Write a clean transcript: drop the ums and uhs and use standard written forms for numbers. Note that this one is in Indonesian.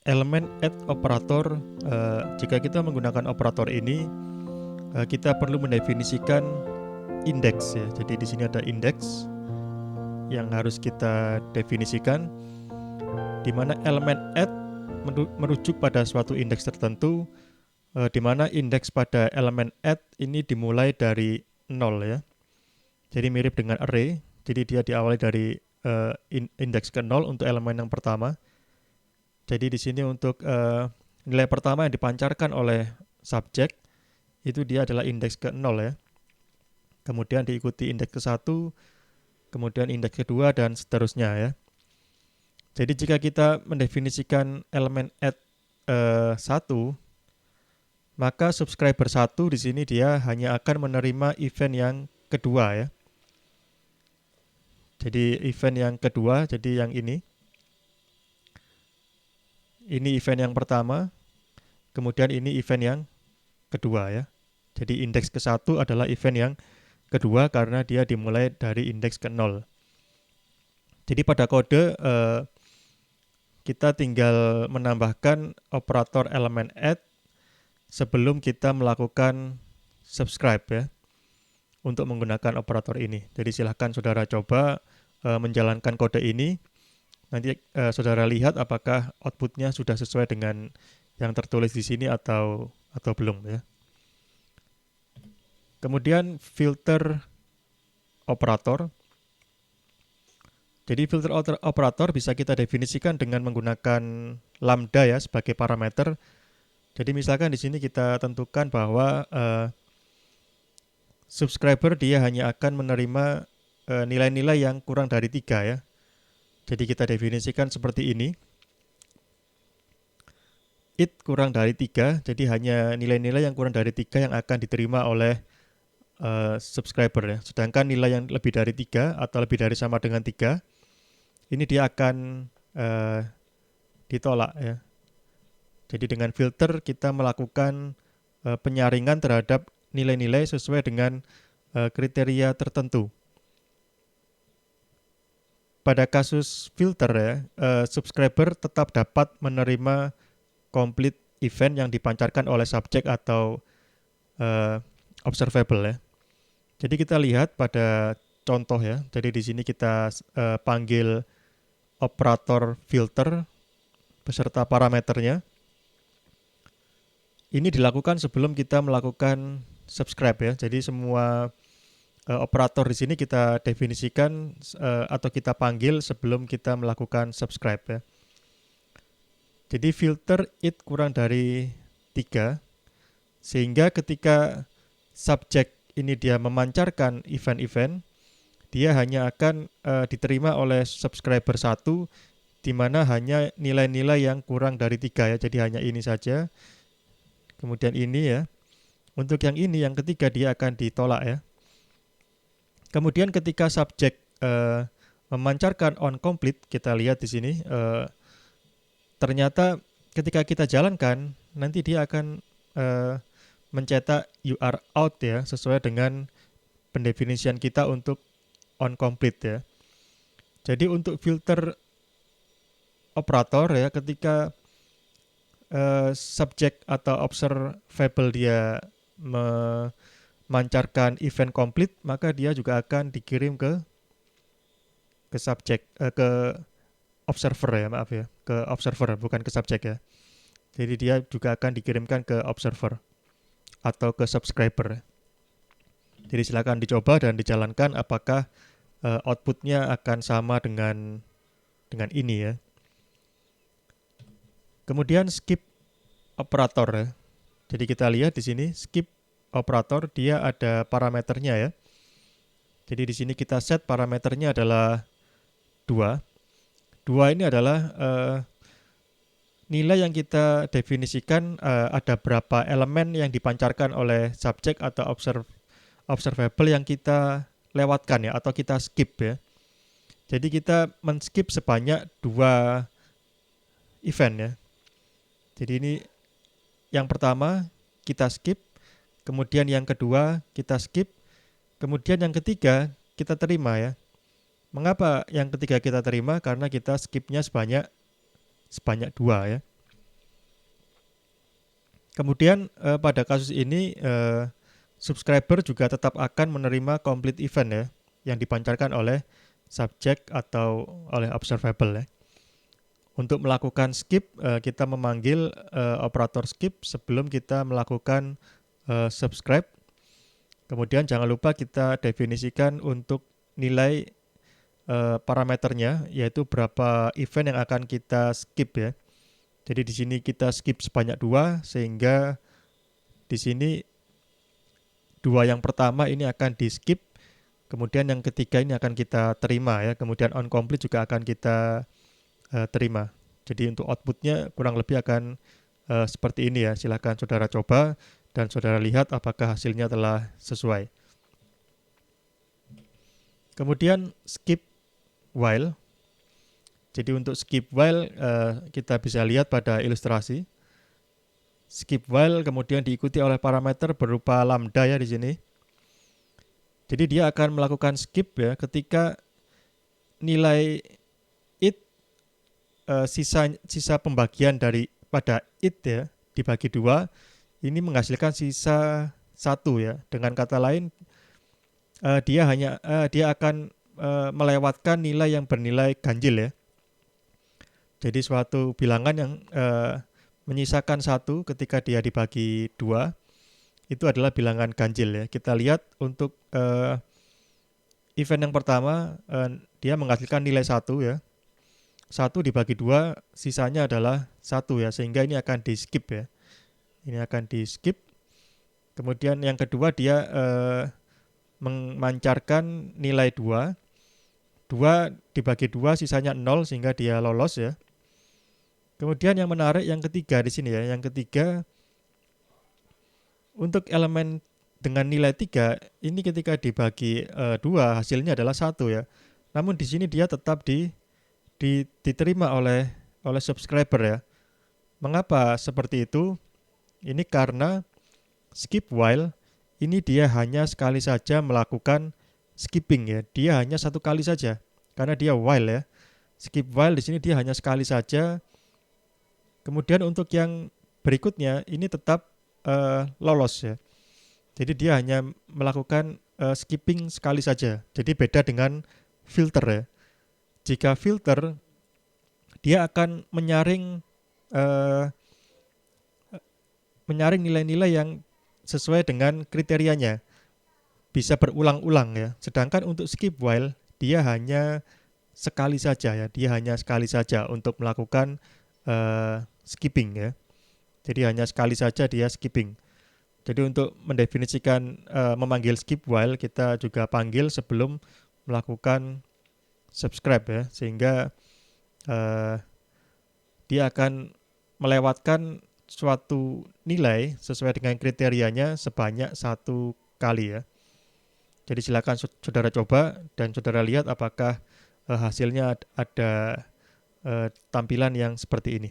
elemen add operator. Jika kita menggunakan operator ini, kita perlu mendefinisikan indeks ya. Jadi di sini ada indeks yang harus kita definisikan, di mana elemen add merujuk pada suatu indeks tertentu, di mana indeks pada elemen add ini dimulai dari 0 ya. Jadi mirip dengan array. Jadi dia diawali dari indeks ke 0 untuk elemen yang pertama. Jadi di sini untuk nilai pertama yang dipancarkan oleh subjek itu dia adalah indeks ke 0 ya. Kemudian diikuti indeks ke 1, kemudian indeks kedua dan seterusnya ya. Jadi jika kita mendefinisikan elemen add 1, maka subscriber 1 di sini dia hanya akan menerima event yang kedua ya. Jadi event yang kedua, jadi yang ini. Ini event yang pertama, kemudian ini event yang kedua ya. Jadi indeks ke 1 adalah event yang kedua karena dia dimulai dari indeks ke 0. Jadi pada kode kita tinggal menambahkan operator elemen add sebelum kita melakukan subscribe ya, untuk menggunakan operator ini. Jadi silahkan saudara coba menjalankan kode ini. Nanti saudara lihat apakah outputnya sudah sesuai dengan yang tertulis di sini atau belum ya. Kemudian filter operator. Jadi filter operator bisa kita definisikan dengan menggunakan lambda ya sebagai parameter. Jadi misalkan di sini kita tentukan bahwa subscriber dia hanya akan menerima nilai-nilai yang kurang dari 3 ya. Jadi kita definisikan seperti ini. It kurang dari 3, jadi hanya nilai-nilai yang kurang dari 3 yang akan diterima oleh subscriber ya. Sedangkan nilai yang lebih dari 3 atau lebih dari sama dengan 3, ini dia akan ditolak ya. Jadi dengan filter kita melakukan penyaringan terhadap nilai-nilai sesuai dengan kriteria tertentu. Pada kasus filter ya, subscriber tetap dapat menerima complete event yang dipancarkan oleh subjek atau observable ya. Jadi kita lihat pada contoh ya. Jadi di sini kita panggil operator filter beserta parameternya. Ini dilakukan sebelum kita melakukan subscribe ya. Jadi semua operator di sini kita definisikan atau kita panggil sebelum kita melakukan subscribe ya. Jadi filter it kurang dari 3, sehingga ketika subjek ini dia memancarkan event-event, dia hanya akan diterima oleh subscriber 1, di mana hanya nilai-nilai yang kurang dari 3 ya. Jadi hanya ini saja. Kemudian ini ya. Untuk yang ini, yang ketiga dia akan ditolak ya. Kemudian ketika subjek memancarkan on complete, kita lihat di sini ternyata ketika kita jalankan nanti dia akan mencetak you are out ya, sesuai dengan pendefinisian kita untuk on complete ya. Jadi untuk filter operator ya, ketika subjek atau observable dia memancarkan event complete, maka dia juga akan dikirim ke subjek, ke observer ya, maaf ya, ke observer bukan ke subjek ya. Jadi dia juga akan dikirimkan ke observer atau ke subscriber. Jadi silakan dicoba dan dijalankan apakah outputnya akan sama dengan ini ya. Kemudian skip operator ya. Jadi kita lihat di sini skip operator dia ada parameternya ya. Jadi di sini kita set parameternya adalah 2. 2 ini adalah nilai yang kita definisikan ada berapa elemen yang dipancarkan oleh subjek atau observable yang kita lewatkan ya, atau kita skip ya. Jadi kita men-skip sebanyak 2 event ya. Jadi ini yang pertama kita skip, kemudian yang kedua kita skip, kemudian yang ketiga kita terima ya. Mengapa yang ketiga kita terima? Karena kita skipnya sebanyak 2 ya. Kemudian pada kasus ini subscriber juga tetap akan menerima complete event ya yang dipancarkan oleh subject atau oleh observable ya. Untuk melakukan skip kita memanggil operator skip sebelum kita melakukan subscribe. Kemudian jangan lupa kita definisikan untuk nilai parameternya yaitu berapa event yang akan kita skip ya. Jadi di sini kita skip sebanyak 2 sehingga di sini 2 yang pertama ini akan di skip, kemudian yang ketiga ini akan kita terima ya, kemudian on complete juga akan kita terima. Jadi untuk outputnya kurang lebih akan seperti ini ya. Silahkan saudara coba dan saudara lihat apakah hasilnya telah sesuai. Kemudian skip while. Jadi untuk skip while kita bisa lihat pada ilustrasi. Skip while kemudian diikuti oleh parameter berupa lambda ya di sini. Jadi dia akan melakukan skip ya ketika nilai it sisa pembagian dari pada it ya dibagi 2 ini menghasilkan sisa 1 ya. Dengan kata lain dia akan melewatkan nilai yang bernilai ganjil ya. Jadi suatu bilangan yang menyisakan 1 ketika dia dibagi 2 itu adalah bilangan ganjil ya. Kita lihat untuk event yang pertama dia menghasilkan nilai 1 ya. 1 dibagi 2 sisanya adalah 1 ya, sehingga ini akan di skip ya. Ini akan di skip. Kemudian yang kedua dia memancarkan nilai 2. 2 dibagi 2 sisanya 0 sehingga dia lolos ya. Kemudian yang menarik yang ketiga di sini ya. Yang ketiga untuk elemen dengan nilai 3 ini ketika dibagi 2 hasilnya adalah 1 ya. Namun di sini dia tetap diterima oleh subscriber ya. Mengapa seperti itu? Ini karena skip while ini dia hanya sekali saja melakukan skipping ya. Dia hanya satu kali saja karena dia while ya. Skip while di sini dia hanya sekali saja. Kemudian untuk yang berikutnya ini tetap lolos ya. Jadi dia hanya melakukan skipping sekali saja. Jadi beda dengan filter ya. Jika filter dia akan menyaring nilai-nilai yang sesuai dengan kriterianya. Bisa berulang-ulang ya. Sedangkan untuk skip while dia hanya sekali saja ya. Dia hanya sekali saja untuk melakukan skipping ya. Jadi hanya sekali saja dia skipping. Jadi untuk mendefinisikan memanggil skip while kita juga panggil sebelum melakukan subscribe ya, sehingga dia akan melewatkan suatu nilai sesuai dengan kriterianya sebanyak 1 kali ya. Jadi silakan saudara coba dan saudara lihat apakah hasilnya ada tampilan yang seperti ini.